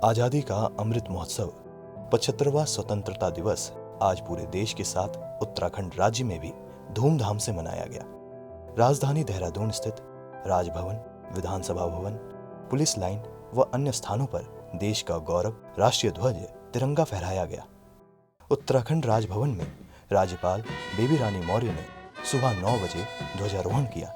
आजादी का अमृत महोत्सव 75वां स्वतंत्रता दिवस आज पूरे देश के साथ उत्तराखंड राज्य में भी धूमधाम से मनाया गया। राजधानी देहरादून स्थित राजभवन, विधानसभा भवन, पुलिस लाइन व अन्य स्थानों पर देश का गौरव राष्ट्रीय ध्वज तिरंगा फहराया गया। उत्तराखंड राजभवन में राज्यपाल बेबी रानी मौर्य ने सुबह 9 बजे ध्वजारोहण किया।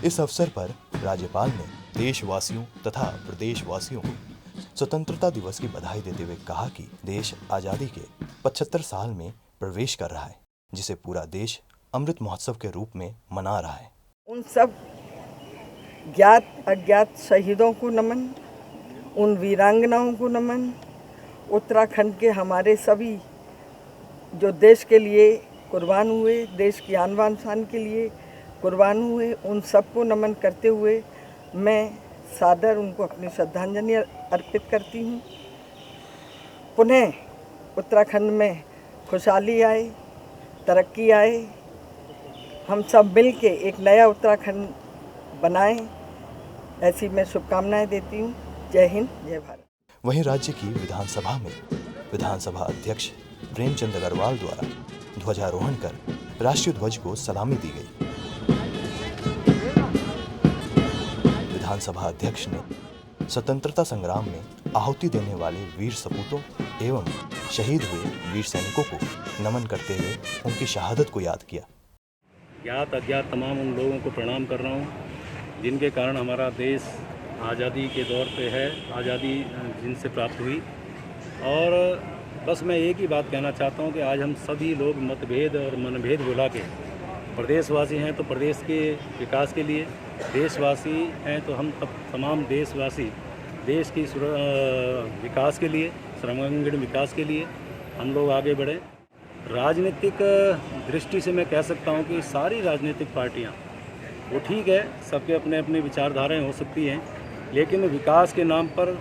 इस अवसर पर राज्यपाल ने देशवासियों तथा प्रदेशवासियों को स्वतंत्रता दिवस की बधाई देते हुए कहा कि देश आजादी के 75 साल में प्रवेश कर रहा है, जिसे पूरा देश अमृत महोत्सव के रूप में मना रहा है। उन सब ज्ञात अज्ञात शहीदों को नमन, उन वीरांगनाओं को नमन, उत्तराखंड के हमारे सभी जो देश के लिए कुर्बान हुए, देश की आन बान शान के लिए कुर्बान हुए, उन सबको नमन करते हुए मैं सादर उनको अपनी श्रद्धांजलि अर्पित करती हूँ। पुनः उत्तराखंड में खुशहाली आए, तरक्की आए, हम सब मिल के एक नया उत्तराखंड बनाएं, ऐसी मैं शुभकामनाएं देती हूँ। जय हिंद, जय भारत। वहीं राज्य की विधानसभा में विधानसभा अध्यक्ष प्रेमचंद अग्रवाल द्वारा ध्वजारोहण कर राष्ट्रीय ध्वज को सलामी दी गई। विधानसभा अध्यक्ष ने स्वतंत्रता संग्राम में आहुति देने वाले वीर सपूतों एवं शहीद हुए वीर सैनिकों को नमन करते हुए उनकी शहादत को याद किया। ज्ञात अज्ञात तमाम उन लोगों को प्रणाम कर रहा हूँ जिनके कारण हमारा देश आज़ादी के दौर पे है, आज़ादी जिनसे प्राप्त हुई। और बस मैं एक ही बात कहना चाहता हूँ कि आज हम सभी लोग मतभेद और मनभेद भुला के प्रदेशवासी हैं तो प्रदेश के विकास के लिए, देशवासी हैं तो हम तमाम देशवासी देश की विकास के लिए, सर्वांगीण विकास के लिए हम लोग आगे बढ़े। राजनीतिक दृष्टि से मैं कह सकता हूं कि सारी राजनीतिक पार्टियां वो ठीक है, सबके अपने अपने विचारधाराएं हो सकती हैं, लेकिन विकास के नाम पर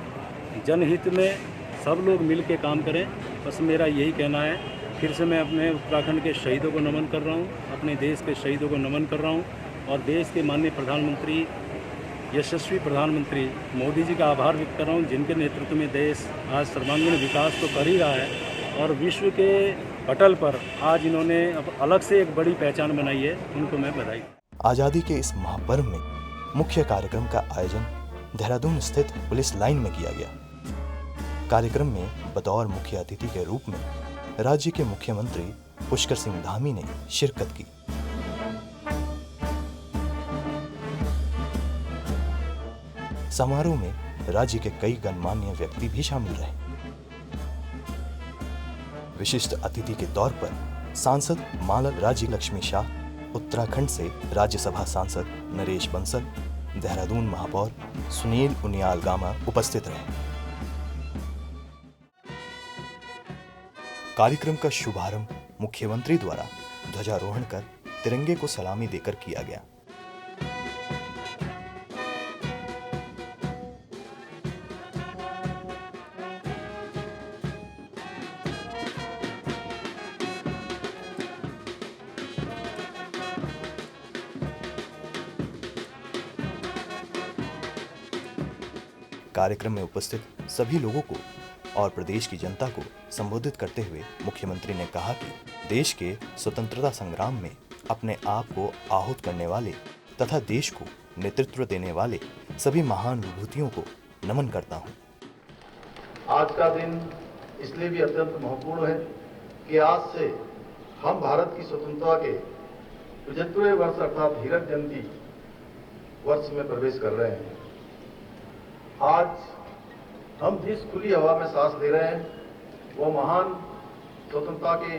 जनहित में सब लोग मिल के काम करें, बस मेरा यही कहना है। फिर से मैं अपने उत्तराखंड के शहीदों को नमन कर रहा हूँ, अपने देश के शहीदों को नमन कर रहा हूँ और देश के माननीय प्रधानमंत्री, यशस्वी प्रधानमंत्री मोदी जी का आभार व्यक्त कर रहा हूँ, जिनके नेतृत्व में देश आज सर्वांगीण विकास तो कर ही रहा है और विश्व के पटल पर आज इन्होंने अब अलग से एक बड़ी पहचान बनाई है, उनको मैं बधाई। आज़ादी के इस महापर्व में मुख्य कार्यक्रम का आयोजन देहरादून स्थित पुलिस लाइन में किया गया। कार्यक्रम में बतौर मुख्य अतिथि के रूप में राज्य के मुख्यमंत्री पुष्कर सिंह धामी ने शिरकत की। समारोह में राज्य के कई गणमान्य व्यक्ति भी शामिल रहे। विशिष्ट अतिथि के तौर पर सांसद माला राज्य लक्ष्मी शाह, उत्तराखंड से राज्यसभा सांसद नरेश बंसल, देहरादून महापौर सुनील उनियाल गामा उपस्थित रहे। कार्यक्रम का शुभारंभ मुख्यमंत्री द्वारा ध्वजारोहण कर तिरंगे को सलामी देकर किया गया। कार्यक्रम में उपस्थित सभी लोगों को और प्रदेश की जनता को संबोधित करते हुए मुख्यमंत्री ने कहा कि देश के स्वतंत्रता संग्राम में अपने आप को आहूत करने वाले तथा देश को नेतृत्व देने वाले सभी महान विभूतियों को नमन करता हूँ। आज का दिन इसलिए भी अत्यंत महत्वपूर्ण है कि आज से हम भारत की स्वतंत्रता के 75वें वर्ष अर्थात हीरक जयंती वर्ष में प्रवेश कर रहे हैं। आज हम जिस खुली हवा में सांस ले रहे हैं वो महान स्वतंत्रता के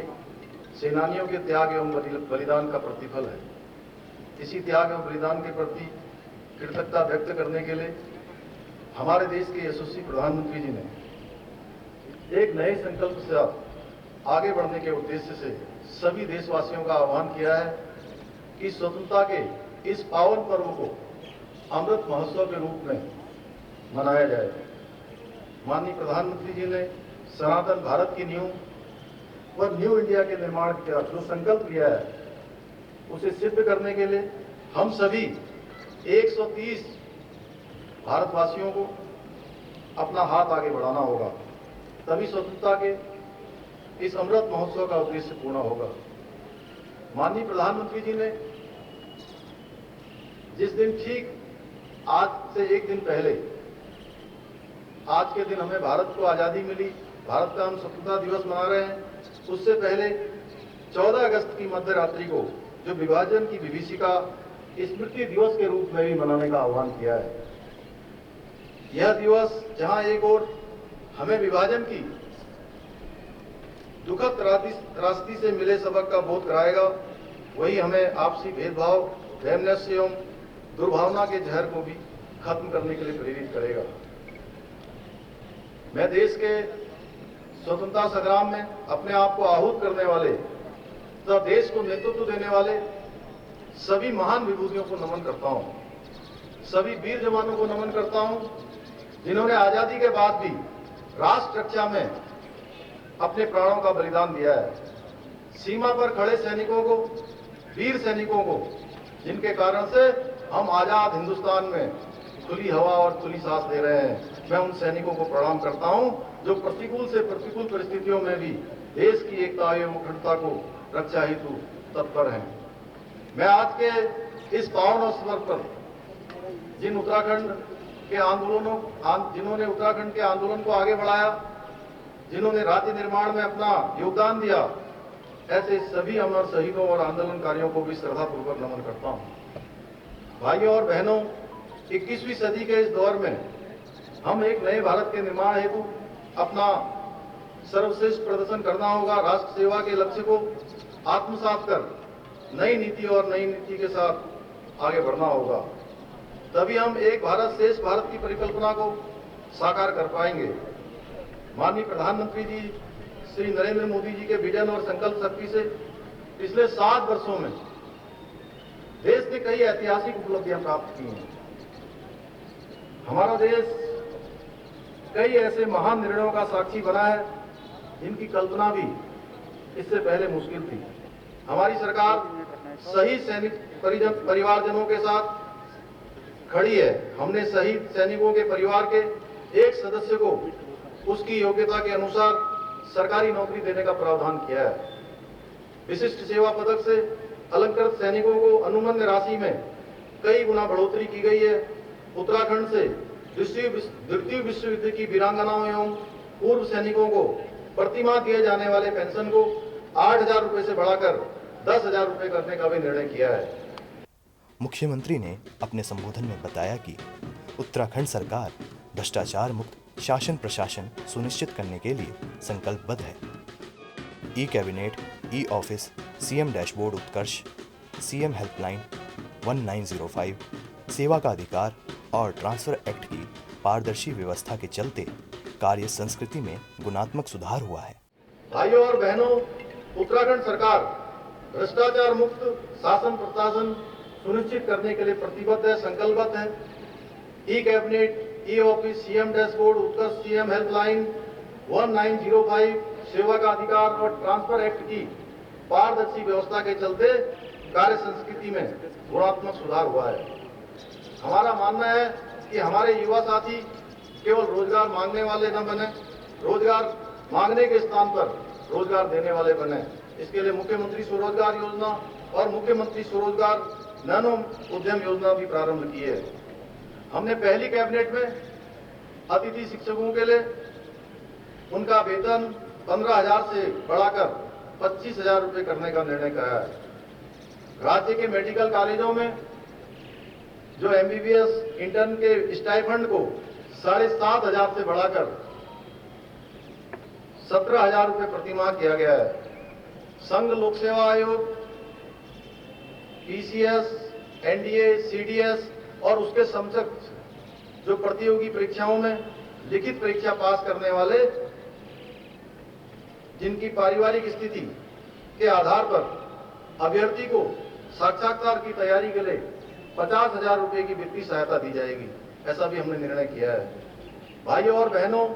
सेनानियों के त्याग एवं बलिदान का प्रतिफल है। इसी त्याग एवं बलिदान के प्रति कृतज्ञता व्यक्त करने के लिए हमारे देश के यशस्वी प्रधानमंत्री जी ने एक नए संकल्प से आगे बढ़ने के उद्देश्य से सभी देशवासियों का आह्वान किया है कि स्वतंत्रता के इस पावन पर्व को अमृत महोत्सव के रूप में मनाया जाए। माननीय प्रधानमंत्री जी ने सनातन भारत की नींव और न्यू इंडिया के निर्माण का जो संकल्प लिया है उसे सिद्ध करने के लिए हम सभी 130 भारतवासियों को अपना हाथ आगे बढ़ाना होगा, तभी स्वतंत्रता के इस अमृत महोत्सव का उद्देश्य पूर्ण होगा। माननीय प्रधानमंत्री जी ने जिस दिन ठीक आज से एक दिन पहले, आज के दिन हमें भारत को आज़ादी मिली, भारत का हम स्वतंत्रता दिवस मना रहे हैं, उससे पहले 14 अगस्त की मध्य रात्रि को जो विभाजन की विभीषिका स्मृति दिवस के रूप में भी मनाने का आह्वान किया है। यह दिवस जहां एक ओर हमें विभाजन की दुखद त्रासदी से मिले सबक का बोध कराएगा, वही हमें आपसी भेदभाव, वैमनस्य एवं दुर्भावना के जहर को भी खत्म करने के लिए प्रेरित करेगा। मैं देश के स्वतंत्रता संग्राम में अपने आप को आहूत करने वाले तथा देश को नेतृत्व देने वाले सभी महान विभूतियों को नमन करता हूं, सभी वीर जवानों को नमन करता हूं जिन्होंने आजादी के बाद भी राष्ट्र रक्षा में अपने प्राणों का बलिदान दिया है। सीमा पर खड़े सैनिकों को, वीर सैनिकों को, जिनके कारण से हम आजाद हिंदुस्तान में खुली हवा और खुली सांस ले रहे हैं, मैं उन सैनिकों को प्रणाम करता हूं जो प्रतिकूल से प्रतिकूल परिस्थितियों में भी देश की एकता एवं अखंडता को रक्षा हेतु तत्पर हैं। मैं आज के इस पावन अवसर पर जिन्होंने उत्तराखंड के आंदोलन को आगे बढ़ाया, जिन्होंने राज्य निर्माण में अपना योगदान दिया, ऐसे सभी अमर शहीदों और आंदोलनकारियों को भी श्रद्धापूर्वक नमन करता हूं। भाइयों और बहनों, 21वीं सदी के इस दौर में हम एक नए भारत के निर्माण हेतु अपना सर्वश्रेष्ठ प्रदर्शन करना होगा। राष्ट्र सेवा के लक्ष्य को आत्मसात कर नई नीति और नई नीति के साथ आगे बढ़ना होगा, तभी हम एक भारत श्रेष्ठ भारत की परिकल्पना को साकार कर पाएंगे। माननीय प्रधानमंत्री जी श्री नरेंद्र मोदी जी के विजन और संकल्प शक्ति से पिछले 7 वर्षों में देश ने कई ऐतिहासिक उपलब्धियां प्राप्त की हैं। हमारा देश कई ऐसे महान निर्णयों का साक्षी बना है जिनकी कल्पना भी इससे पहले मुश्किल थी। हमारी सरकार शहीद सैनिक परिवारजनों के साथ खड़ी है। हमने शहीद सैनिकों के परिवार के एक सदस्य को उसकी योग्यता के अनुसार सरकारी नौकरी देने का प्रावधान किया है। विशिष्ट सेवा पदक से अलंकृत सैनिकों को अनुमन्य राशि में कई गुना बढ़ोतरी की गई है। उत्तराखंड से द्वितीय विश्व युद्ध की वीरांगनाओं एवं पूर्व सैनिकों को प्रतिमाह दिए जाने वाले पेंशन को 8,000 रुपए से बढ़ाकर 10,000 रुपए करने का भी निर्णय किया है। मुख्यमंत्री ने अपने संबोधन में बताया कि उत्तराखंड सरकार भ्रष्टाचार मुक्त शासन प्रशासन सुनिश्चित करने के लिए संकल्पबद्ध है। E cabinet, e office, CM dashboard Utkarsh, CM helpline 1905, सेवा का अधिकार और ट्रांसफर एक्ट की पारदर्शी व्यवस्था के चलते कार्य संस्कृति में गुणात्मक सुधार हुआ है। भाइयों और बहनों, उत्तराखंड सरकार भ्रष्टाचार मुक्त शासन प्रशासन सुनिश्चित करने के लिए प्रतिबद्ध है, संकल्पबद्ध है। E cabinet, e office, CM dashboard Utkarsh, CM helpline 1905, सेवा का अधिकार और ट्रांसफर एक्ट की पारदर्शी व्यवस्था के चलते कार्य संस्कृति में गुणात्मक सुधार हुआ है। हमारा मानना है कि हमारे युवा साथी केवल रोजगार मांगने वाले न बने, रोजगार मांगने के स्थान पर रोजगार देने वाले बने। इसके लिए मुख्यमंत्री स्वरोजगार योजना और मुख्यमंत्री स्वरोजगार नैनो उद्यम योजना भी प्रारंभ की है। हमने पहली कैबिनेट में अतिथि शिक्षकों के लिए उनका वेतन 15,000 से बढ़ाकर 25,000 रुपये करने का निर्णय किया है। राज्य के मेडिकल कॉलेजों में जो MBBS इंटर्न के स्टाइपेंड को 7,500 से बढ़ाकर 17,000 रुपये प्रतिमाह किया गया है। संघ लोक सेवा आयोग, PCS, NDA, CDS और उसके समकक्ष जो प्रतियोगी परीक्षाओं में लिखित परीक्षा पास करने वाले जिनकी पारिवारिक स्थिति के आधार पर अभ्यर्थी को साक्षात्कार की तैयारी के लिए 50,000 रुपये की वित्तीय सहायता दी जाएगी, ऐसा भी हमने निर्णय किया है। भाइयों और बहनों,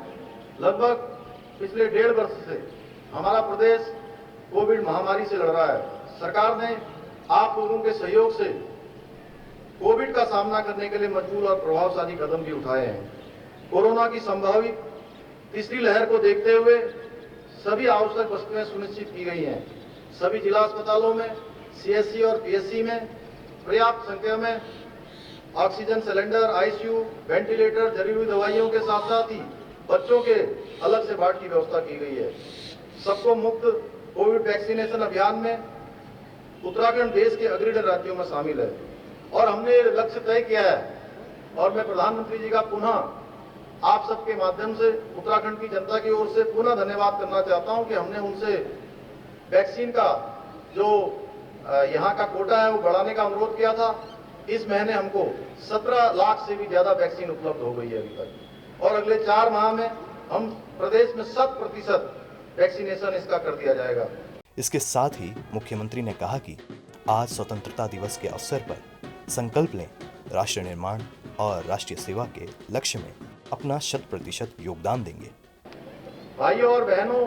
लगभग पिछले 1.5 वर्ष से हमारा प्रदेश कोविड महामारी से लड़ रहा है। सरकार ने आप लोगों के सहयोग से कोविड का सामना करने के लिए मजबूत और प्रभावशाली कदम भी उठाए हैं। कोरोना की संभावित तीसरी लहर को देखते हुए सभी आवश्यक वस्तुएं सुनिश्चित की गई हैं। सभी जिला अस्पतालों में, CSC और PSC में पर्याप्त संख्या में ऑक्सीजन सिलेंडर, ICU, वेंटिलेटर, जरूरी दवाइयों के साथ साथ ही बच्चों के अलग से वार्ड की व्यवस्था की गई है। सबको मुफ्त कोविड वैक्सीनेशन अभियान में उत्तराखंड देश के अग्रणी राज्यों में शामिल है और हमने लक्ष्य तय किया है और मैं प्रधानमंत्री जी का पुनः आप सबके माध्यम से उत्तराखंड की जनता की ओर से पुनः धन्यवाद करना चाहता हूं कि हमने उनसे वैक्सीन का जो यहाँ का कोटा है वो बढ़ाने का अनुरोध किया था। इस महीने हमको 17 लाख से भी ज्यादा वैक्सीन उपलब्ध हो गई है अभी तक और अगले 4 माह में हम प्रदेश में 100% वैक्सीनेशन इसका कर दिया जाएगा। इसके साथ ही मुख्यमंत्री ने कहा कि आज स्वतंत्रता दिवस के अवसर पर संकल्प लें, राष्ट्र निर्माण और राष्ट्रीय सेवा के लक्ष्य में अपना 100% योगदान देंगे। भाइयों और बहनों,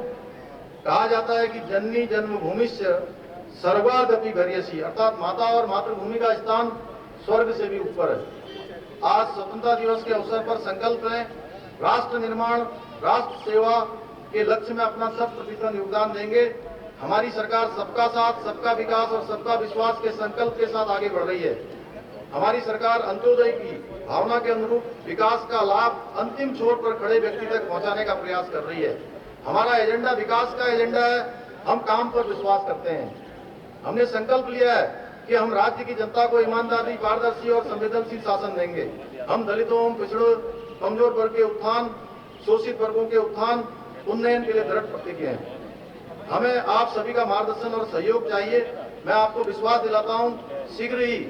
कहा जाता है कि जननी जन्मभूमिश्च सर्वादपि गर्यसी, अर्थात माता और मातृभूमि का स्थान स्वर्ग से भी ऊपर है। आज स्वतंत्रता दिवस के अवसर पर संकल्प लें, राष्ट्र निर्माण, राष्ट्र सेवा के लक्ष्य में अपना 100% योगदान देंगे। हमारी सरकार सबका साथ, सबका विकास और सबका विश्वास के संकल्प के साथ आगे बढ़ रही है। हमारी सरकार अंत्योदय की भावना के अनुरूप विकास का लाभ अंतिम छोर पर खड़े व्यक्ति तक पहुंचाने का प्रयास कर रही है। हमारा एजेंडा विकास का एजेंडा है। हम काम पर विश्वास करते हैं। हमने संकल्प लिया है कि हम राज्य की जनता को ईमानदारी, पारदर्शी और संवेदनशील शासन देंगे। हम दलितों, पिछड़ों, कमजोर वर्ग के उत्थान, शोषित वर्गों के उत्थान, उन्नयन के लिए दृढ़ प्रतिज्ञ हैं। हमें आप सभी का मार्गदर्शन और सहयोग चाहिए। मैं आपको विश्वास दिलाता हूं, शीघ्र ही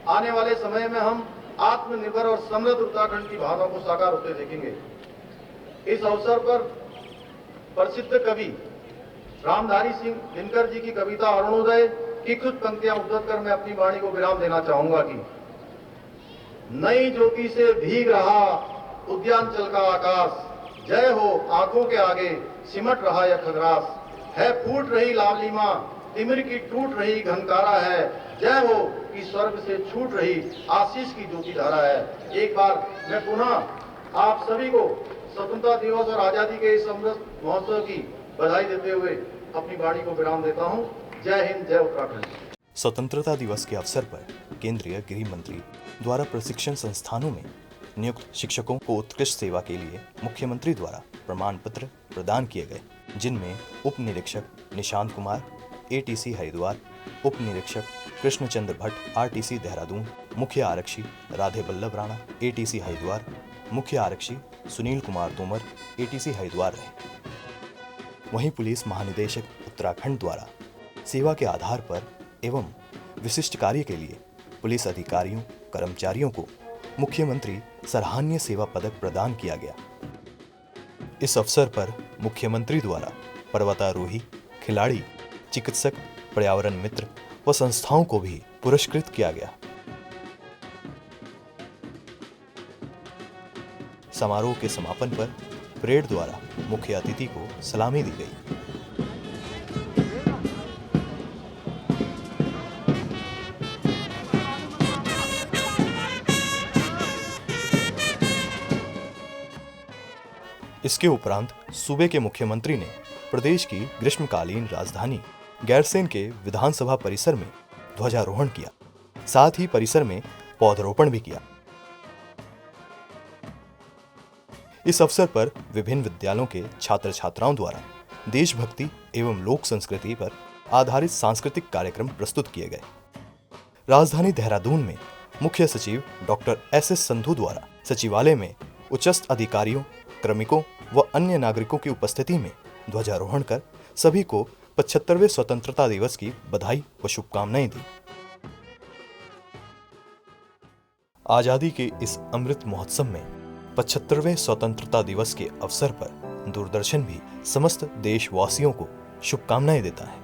आने वाले समय में हम आत्मनिर्भर और समृद्ध उत्तराखंड की भावना को साकार होते देखेंगे। इस अवसर पर प्रसिद्ध कवि रामधारी सिंह दिनकर जी की कविता अरुणोदय की कुछ पंक्तियां उद्धृत कर मैं अपनी वाणी को विराम देना चाहूंगा कि नई ज्योति से भीग रहा उद्यानचल का आकाश, जय हो आंखों के आगे सिमट रहा यह खगरास, है फूट रही लालिमा तिमिर की टूट रही घनकारा है, जय हो कि स्वर्ग से छूट रही आशीष की ज्योति धारा है। एक बार मैं पुनः आप सभी को स्वतंत्रता दिवस और आजादी के इस अमृत महोत्सव की बधाई देते हुए अपनी वाणी को विराम देता हूं। जय हिंद, जय उत्तराखंड। स्वतंत्रता दिवस के अवसर पर केंद्रीय गृह मंत्री द्वारा प्रशिक्षण संस्थानों में नियुक्त शिक्षकों को उत्कृष्ट सेवा के लिए मुख्यमंत्री द्वारा प्रमाण पत्र प्रदान किए गए, जिनमें उप निरीक्षक निशांत कुमार ATC हरिद्वार, उप निरीक्षक कृष्णचंद्र भट्ट RTC देहरादून, मुख्य आरक्षी राधे बल्लभ राणा ATC हरिद्वार, मुख्य आरक्षी सुनील कुमार तोमर ATC हरिद्वार रहे। वहीं पुलिस महानिदेशक उत्तराखंड द्वारा सेवा के आधार पर एवं विशिष्ट कार्य के लिए पुलिस अधिकारियों कर्मचारियों को मुख्यमंत्री सराहनीय सेवा पदक प्रदान किया गया। इस अवसर पर मुख्यमंत्री द्वारा पर्वतारोही, खिलाड़ी, चिकित्सक, पर्यावरण मित्र व संस्थाओं को भी पुरस्कृत किया गया। समारोह के समापन पर परेड द्वारा मुख्य अतिथि को सलामी दी गई। इसके उपरांत सूबे के मुख्यमंत्री ने प्रदेश की ग्रीष्मकालीन राजधानी गैरसैंण के विधानसभा परिसर में ध्वजारोहण किया, साथ ही परिसर में पौधरोपण भी किया। इस अवसर पर विभिन्न विद्यालयों के छात्र छात्राओं द्वारा देशभक्ति एवं लोक संस्कृति पर आधारित सांस्कृतिक कार्यक्रम प्रस्तुत किए गए। राजधानी देहरादून में मुख्य सचिव डॉक्टर एस संधू द्वारा सचिवालय में उच्चस्थ अधिकारियों, क्रमिकों व अन्य नागरिकों की उपस्थिति में ध्वजारोहण कर सभी को 75वें स्वतंत्रता दिवस की बधाई व शुभकामनाएं दी। आजादी के इस अमृत महोत्सव में 75वें स्वतंत्रता दिवस के अवसर पर दूरदर्शन भी समस्त देशवासियों को शुभकामनाएं देता है।